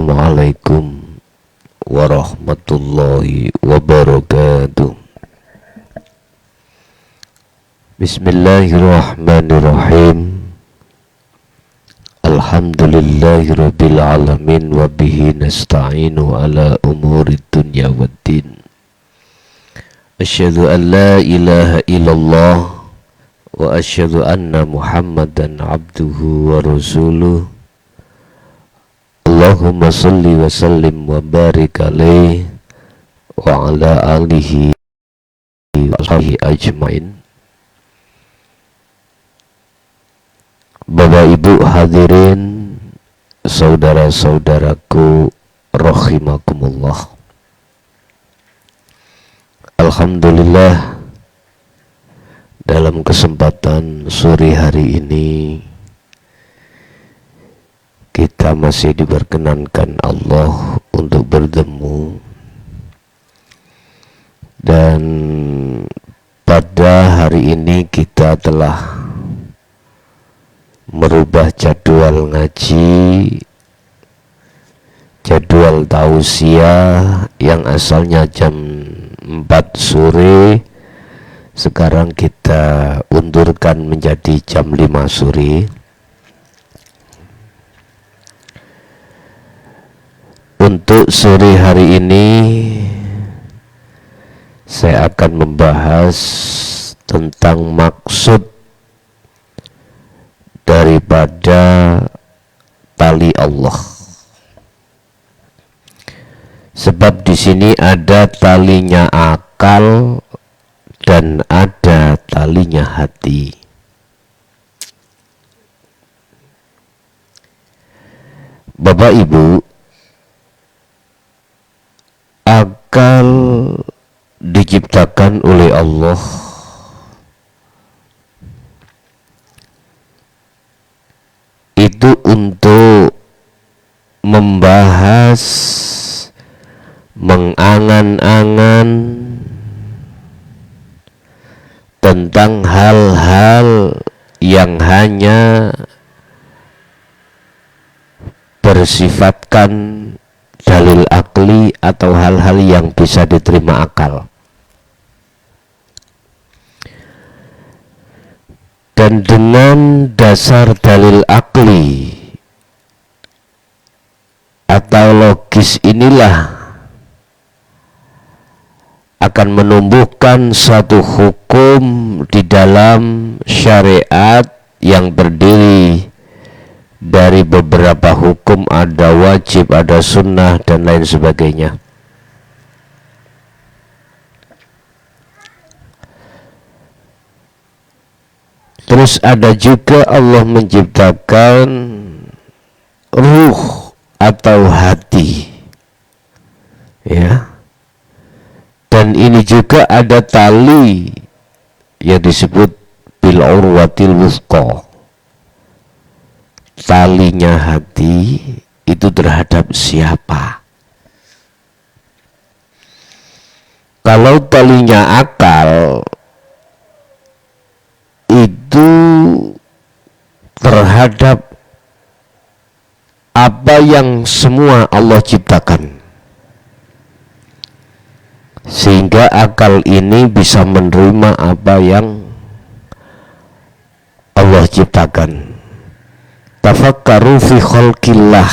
Assalamualaikum warahmatullahi wabarakatuh. Bismillahirrahmanirrahim. Alhamdulillahirabbil alamin wa bihi nasta'inu ala umuri dunya waddin. Asyhadu an la ilaha illallah wa asyhadu anna Muhammadan abduhu wa rasuluh. Allahumma salli wa sallim wa barik alaihi wa ala alihi wa sahbihi ajmain. Bapak Ibu hadirin, saudara-saudaraku rahimakumullah. Alhamdulillah, dalam kesempatan sore hari ini kita masih diperkenankan Allah untuk bertemu, dan pada hari ini kita telah merubah jadwal ngaji, jadwal tausiah yang asalnya jam 4 sore sekarang kita undurkan menjadi jam 5 sore. Untuk sore hari ini saya akan membahas tentang maksud daripada tali Allah. Sebab di sini ada talinya akal dan ada talinya hati. Bapak Ibu, akal diciptakan oleh Allah itu untuk membahas, mengangan-angan tentang hal-hal yang hanya bersifatkan dalil akli atau hal-hal yang bisa diterima akal. Dan dengan dasar dalil akli atau logis inilah akan menumbuhkan suatu hukum di dalam syariat yang terdiri dari beberapa hukum, ada wajib, ada sunnah, dan lain sebagainya. Terus ada juga Allah menciptakan ruh atau hati, ya. Dan ini juga ada tali yang disebut bil urwatil wuthqa. Talinya hati itu terhadap siapa? Kalau talinya akal itu terhadap apa yang semua Allah ciptakan, sehingga akal ini bisa menerima apa yang Allah ciptakan. Tafakkaru fi khalqillah.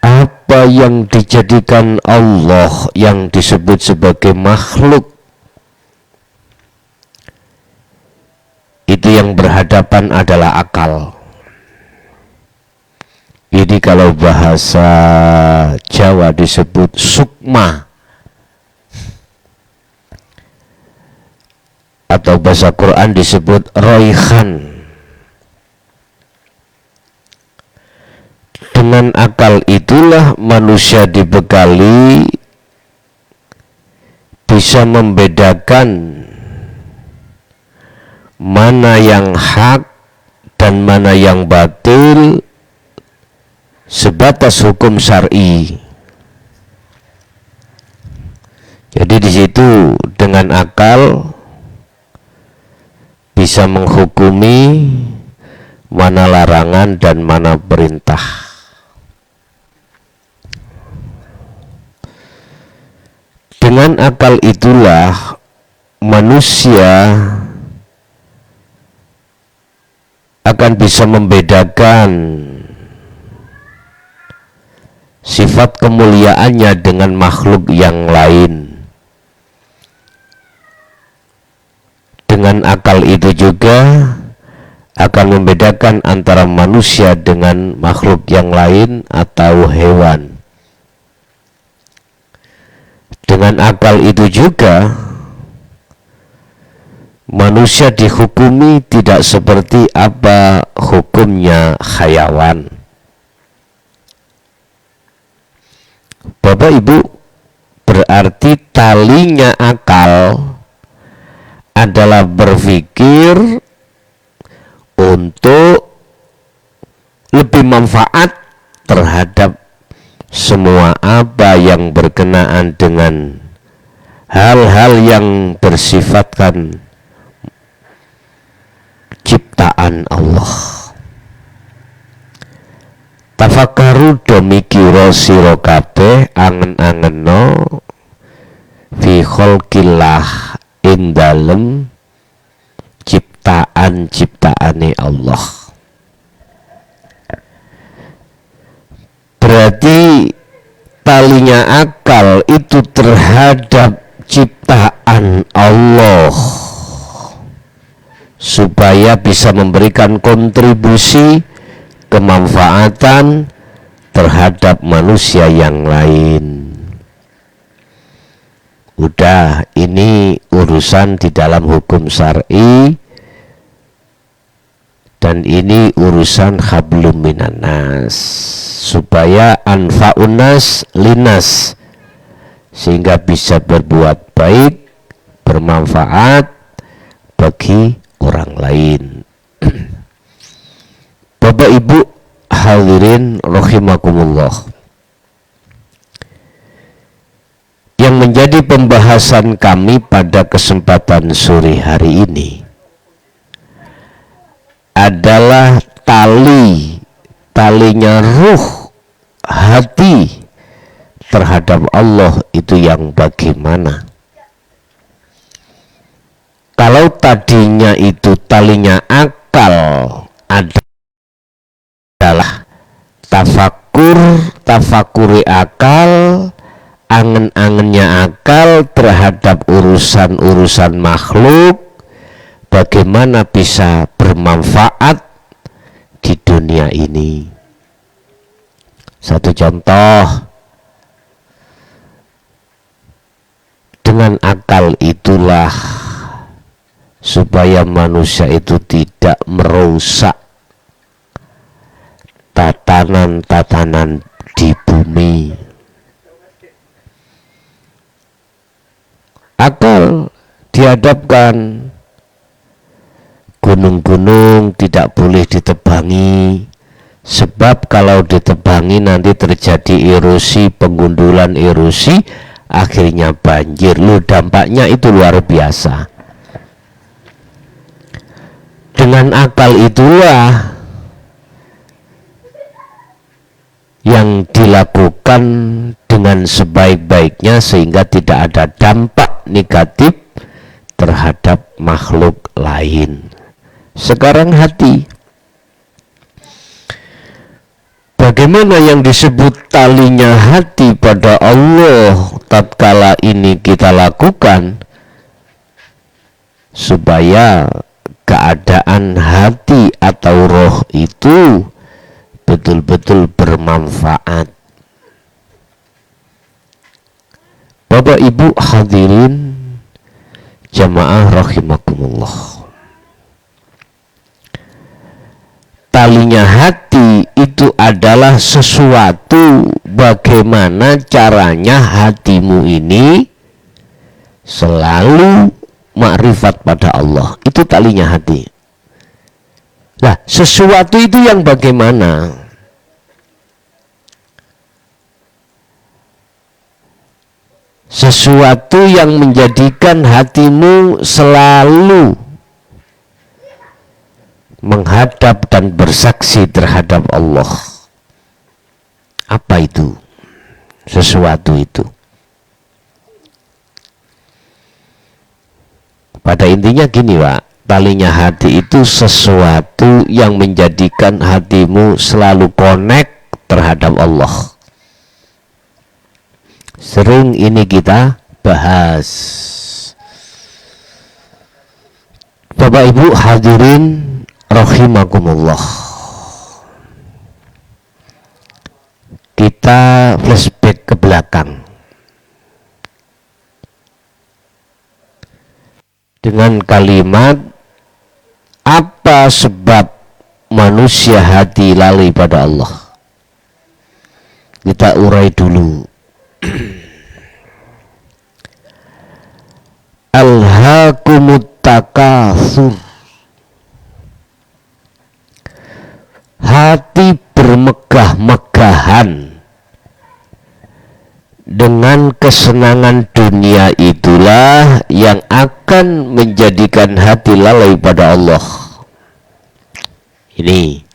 Apa yang dijadikan Allah yang disebut sebagai makhluk, itu yang berhadapan adalah akal. Ini kalau bahasa Jawa disebut sukma, atau bahasa Quran disebut roihan. Dengan akal itulah manusia dibekali bisa membedakan mana yang hak dan mana yang batil sebatas hukum syar'i. Jadi di situ dengan akal bisa menghukumi mana larangan dan mana perintah. Dengan akal itulah manusia akan bisa membedakan sifat kemuliaannya dengan makhluk yang lain. Dengan akal itu juga akan membedakan antara manusia dengan makhluk yang lain atau hewan. Dengan akal itu juga manusia dihukumi tidak seperti apa hukumnya hayawan. Bapak Ibu, berarti talinya akal adalah berpikir untuk lebih manfaat terhadap semua apa yang berkenaan dengan hal-hal yang bersifatkan ciptaan Allah. Tafakkaru domikiro sira kabeh angen-angeno fi khalqillah ing dalem ciptaan-ciptaane Allah. Berarti talinya akal itu terhadap ciptaan Allah supaya bisa memberikan kontribusi kemanfaatan terhadap manusia yang lain. Udah, ini urusan di dalam hukum syar'i dan ini urusan hablum minannas, supaya anfa'unas linas, sehingga bisa berbuat baik, bermanfaat bagi orang lain. Bapak Ibu hadirin rahimakumullah, yang menjadi pembahasan kami pada kesempatan sore hari ini adalah talinya ruh hati terhadap Allah itu yang bagaimana. Kalau tadinya itu talinya akal adalah tafakuri akal, angen-angennya akal terhadap urusan-urusan makhluk, bagaimana bisa bermanfaat di dunia ini. Satu contoh, dengan akal itulah supaya manusia itu tidak merusak tatanan-tatanan di bumi. Akal dihadapkan, gunung-gunung tidak boleh ditebangi, sebab kalau ditebangi nanti terjadi erosi, penggundulan erosi, akhirnya banjir. Loh, dampaknya itu luar biasa. Dengan akal itulah yang dilakukan dengan sebaik-baiknya sehingga tidak ada dampak negatif terhadap makhluk lain. Sekarang hati, bagaimana yang disebut talinya hati pada Allah tatkala ini kita lakukan, supaya keadaan hati atau roh itu betul-betul bermanfaat. Bapak Ibu hadirin jamaah rahimakumullah, talinya hati itu adalah sesuatu bagaimana caranya hatimu ini selalu makrifat pada Allah. Itu talinya hati. Nah, sesuatu itu yang bagaimana? Sesuatu yang menjadikan hatimu selalu menghadap dan bersaksi terhadap Allah. Apa itu? Sesuatu itu. Pada intinya gini Pak, talinya hati itu sesuatu yang menjadikan hatimu selalu connect terhadap Allah. Sering ini kita bahas. Bapak Ibu hadirin rahimakumullah. Kita flashback ke belakang dengan kalimat apa sebab manusia hati lalai pada Allah. Kita urai dulu. Alhaakumut takatsur. Hati bermegah-megahan dengan kesenangan dunia itulah yang akan menjadikan hati lalai pada Allah. Ini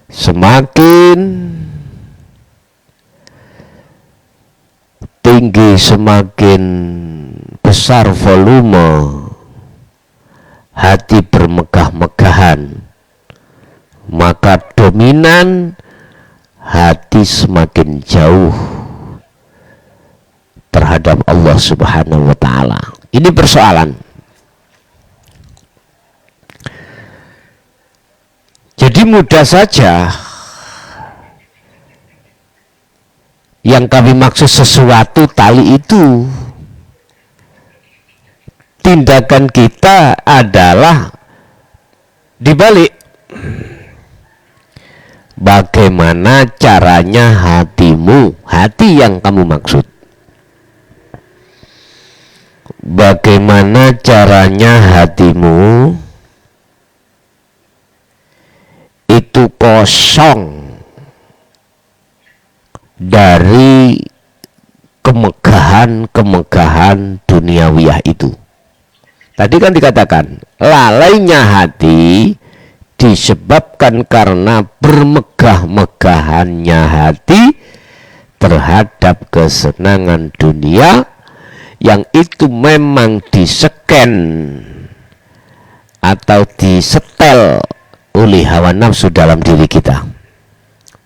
semakin tinggi, semakin besar volume hati bermegah-megahan, maka dominan hati semakin jauh terhadap Allah Subhanahu wa ta'ala. Ini persoalan. Jadi mudah saja yang kami maksud sesuatu tali itu. Tindakan kita adalah dibalik. Bagaimana caranya hatimu, hati yang kamu maksud, bagaimana caranya hatimu itu kosong dari kemegahan-kemegahan duniawiyah itu. Tadi kan dikatakan lalainya hati disebabkan karena bermegah-megahannya hati terhadap kesenangan dunia yang itu memang diseken atau disetel oleh hawa nafsu dalam diri kita.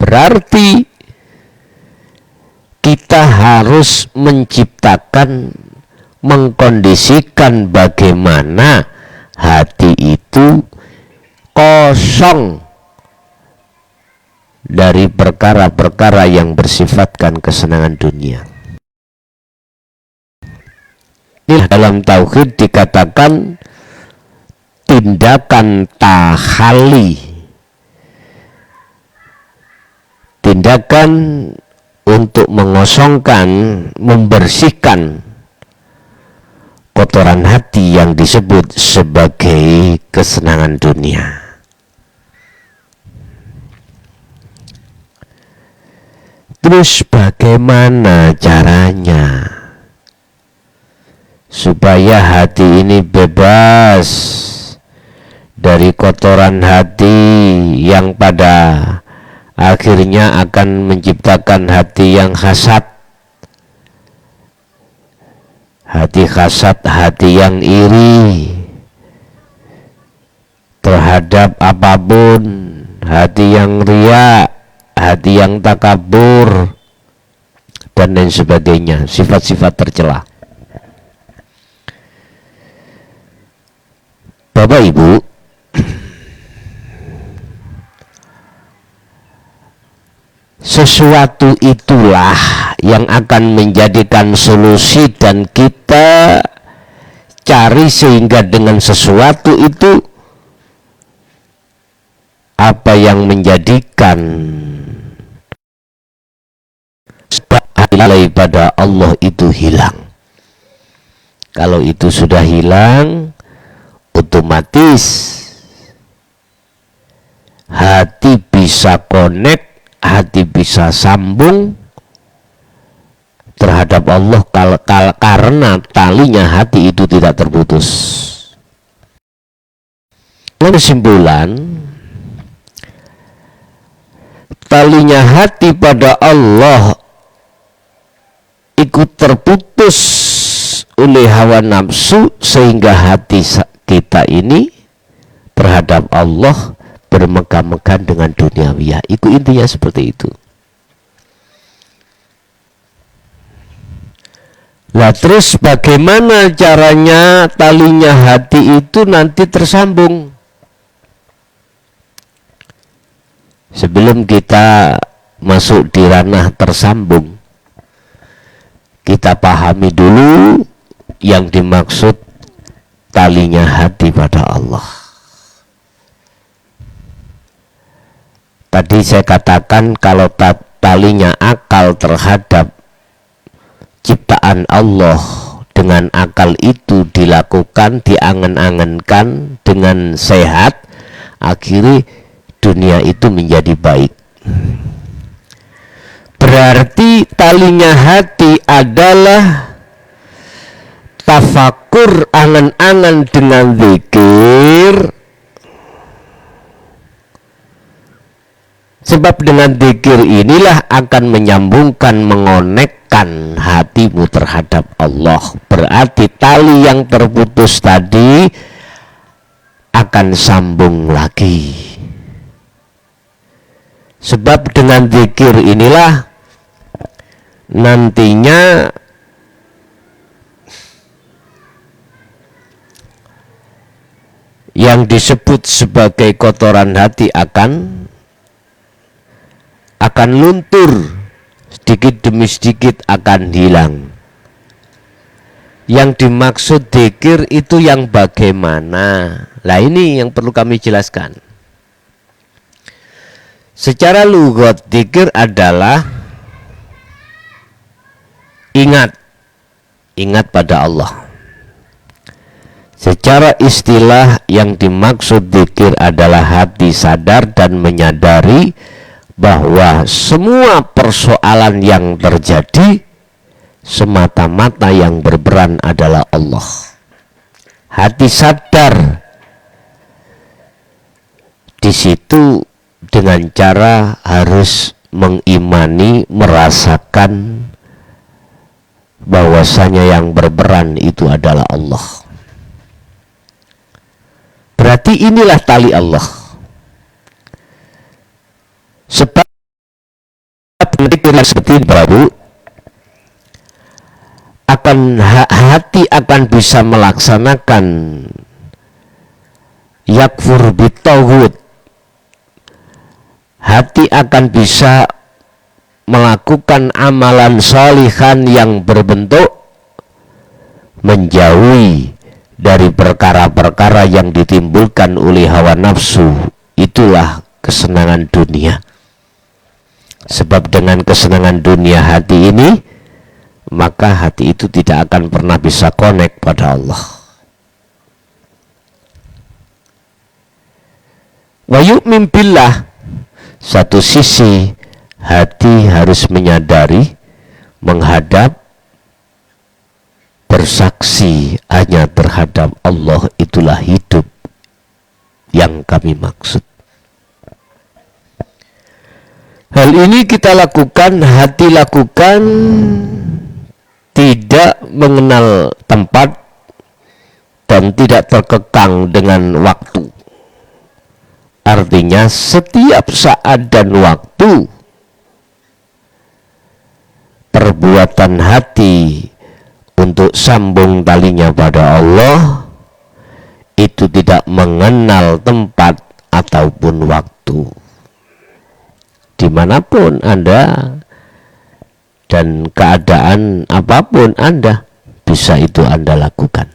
Berarti kita harus menciptakan, mengkondisikan bagaimana hati itu kosong dari perkara-perkara yang bersifatkan kesenangan dunia. Ini dalam tauhid dikatakan tindakan tahali, tindakan untuk mengosongkan, membersihkan kotoran hati yang disebut sebagai kesenangan dunia. Terus bagaimana caranya supaya hati ini bebas dari kotoran hati yang pada akhirnya akan menciptakan hati yang hasad, hati hasad, hati yang iri terhadap apapun, hati yang riya, hati yang takabur, dan lain sebagainya, sifat-sifat tercela. Bapak Ibu, sesuatu itulah yang akan menjadikan solusi dan kita cari sehingga dengan sesuatu itu apa yang menjadikan lalai pada Allah itu hilang. Kalau itu sudah hilang, otomatis hati bisa connect, hati bisa sambung terhadap Allah karena talinya hati itu tidak terputus. Kesimpulan, talinya hati pada Allah ikut terputus oleh hawa nafsu, sehingga hati kita ini terhadap Allah bermegah-megah dengan duniawiyah. Itu intinya seperti itu. Lah terus bagaimana caranya talinya hati itu nanti tersambung? Sebelum kita masuk di ranah tersambung, kita pahami dulu yang dimaksud talinya hati pada Allah. Tadi saya katakan kalau talinya akal terhadap ciptaan Allah, dengan akal itu dilakukan, diangen-angenkan dengan sehat, akhirnya dunia itu menjadi baik. Berarti talinya hati adalah tafakur, angan-angan dengan zikir. Sebab dengan zikir inilah akan menyambungkan, mengonekkan hatimu terhadap Allah. Berarti tali yang terputus tadi akan sambung lagi. Sebab dengan zikir inilah nantinya yang disebut sebagai kotoran hati akan luntur, sedikit demi sedikit akan hilang. Yang dimaksud zikir itu yang bagaimana? Lah ini yang perlu kami jelaskan. Secara lughat zikir adalah ingat pada Allah. Secara istilah yang dimaksud zikir adalah hati sadar dan menyadari bahwa semua persoalan yang terjadi semata-mata yang berperan adalah Allah. Hati sadar di situ dengan cara harus mengimani, merasakan bahwasanya yang berperan itu adalah Allah. Berarti inilah tali Allah. Sebab seperti baru akan hati akan bisa melaksanakan yakfur bitawud. Hati akan bisa melakukan amalan sholihan yang berbentuk menjauhi dari perkara-perkara yang ditimbulkan oleh hawa nafsu. Itulah kesenangan dunia. Sebab dengan kesenangan dunia hati ini, maka hati itu tidak akan pernah bisa connect pada Allah. Wa yu'min billah, satu sisi hati harus menyadari, menghadap, bersaksi hanya terhadap Allah, itulah hidup yang kami maksud. Hal ini kita lakukan, hati lakukan, tidak mengenal tempat dan tidak terkekang dengan waktu. Artinya setiap saat dan waktu perbuatan hati untuk sambung talinya pada Allah itu tidak mengenal tempat ataupun waktu. Dimanapun Anda dan keadaan apapun Anda, bisa itu Anda lakukan.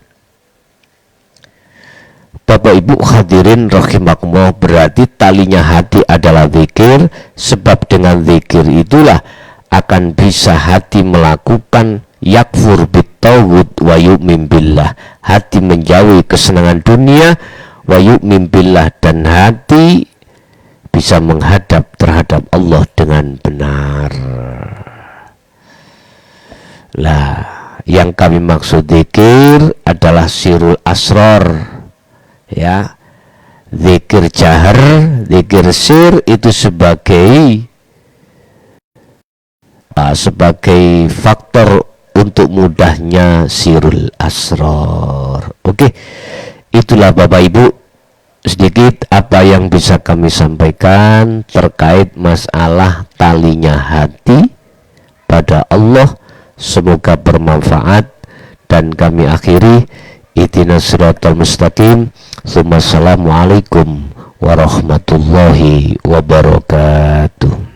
Bapak Ibu hadirin rahimakumullah, berarti talinya hati adalah zikir. Sebab dengan zikir itulah akan bisa hati melakukan yakfur bitawud wa yu'min billah. Hati menjauhi kesenangan dunia, wa yu'min billah, dan hati bisa menghadap terhadap Allah dengan benar. Lah, yang kami maksud zikir adalah sirul asrar, ya. zikir jahar, zikir sir itu sebagai faktor untuk mudahnya sirul asrar. Oke, itulah Bapak Ibu sedikit apa yang bisa kami sampaikan terkait masalah talinya hati pada Allah. Semoga bermanfaat dan kami akhiri ihdinas siratal mustaqim. Assalamualaikum warahmatullahi wabarakatuh.